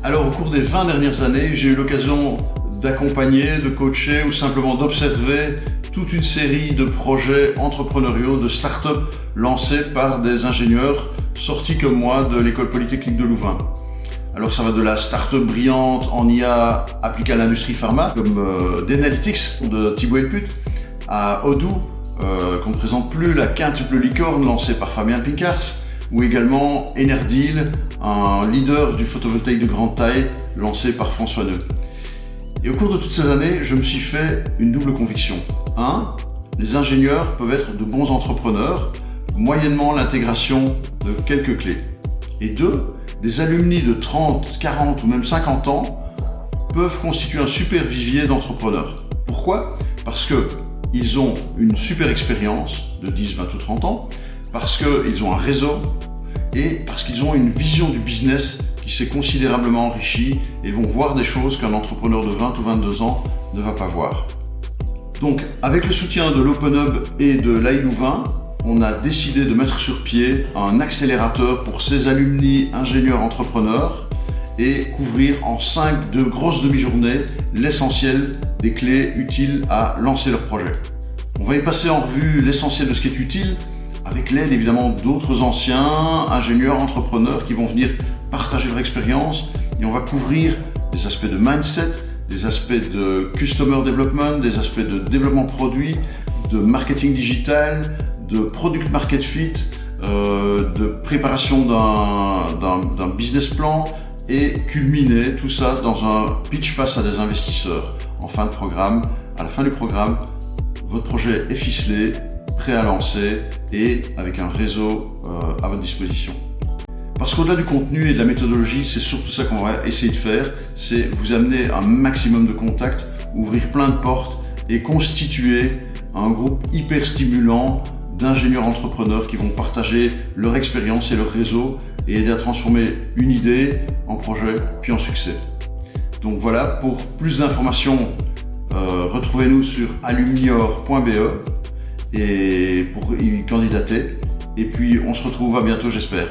Alors au cours des 20 dernières années, j'ai eu l'occasion d'accompagner, de coacher ou simplement d'observer toute une série de projets entrepreneuriaux, de start-up lancés par des ingénieurs sortis comme moi de l'école polytechnique de Louvain. Alors ça va de la start-up brillante en IA appliquée à l'industrie pharma, comme Denalytics de Thibaut Elput, à Odoo, qu'on ne présente plus, la quintuple licorne lancée par Fabien Pincars, ou également Enerdeal, un leader du photovoltaïque de grande taille lancé par François Neu. Et au cours de toutes ces années, je me suis fait une double conviction. 1. Les ingénieurs peuvent être de bons entrepreneurs, moyennement l'intégration de quelques clés. Et 2. Des alumni de 30, 40 ou même 50 ans peuvent constituer un super vivier d'entrepreneurs. Pourquoi ? Parce qu'ils ont une super expérience de 10, 20 ou 30 ans, parce qu'ils ont un réseau et parce qu'ils ont une vision du business qui s'est considérablement enrichie et vont voir des choses qu'un entrepreneur de 20 ou 22 ans ne va pas voir. Donc, avec le soutien de l'Open Hub et de l'AI Louvain, on a décidé de mettre sur pied un accélérateur pour ces alumni ingénieurs entrepreneurs et couvrir en 5 de grosses demi-journées l'essentiel des clés utiles à lancer leur projet. On va y passer en revue l'essentiel de ce qui est utile, avec l'aide évidemment d'autres anciens ingénieurs entrepreneurs qui vont venir partager leur expérience, et on va couvrir des aspects de mindset, des aspects de customer development, des aspects de développement produit, de marketing digital, de product market fit, de préparation d'un business plan, et culminer tout ça dans un pitch face à des investisseurs en fin de programme. À la fin du programme, votre projet est ficelé, prêt à lancer et avec un réseau à votre disposition. Parce qu'au-delà du contenu et de la méthodologie, c'est surtout ça qu'on va essayer de faire, c'est vous amener un maximum de contacts, ouvrir plein de portes et constituer un groupe hyper stimulant d'ingénieurs entrepreneurs qui vont partager leur expérience et leur réseau et aider à transformer une idée en projet puis en succès. Donc voilà, pour plus d'informations, retrouvez-nous sur alumnior.be et pour y candidater. Et puis on se retrouve à bientôt, j'espère.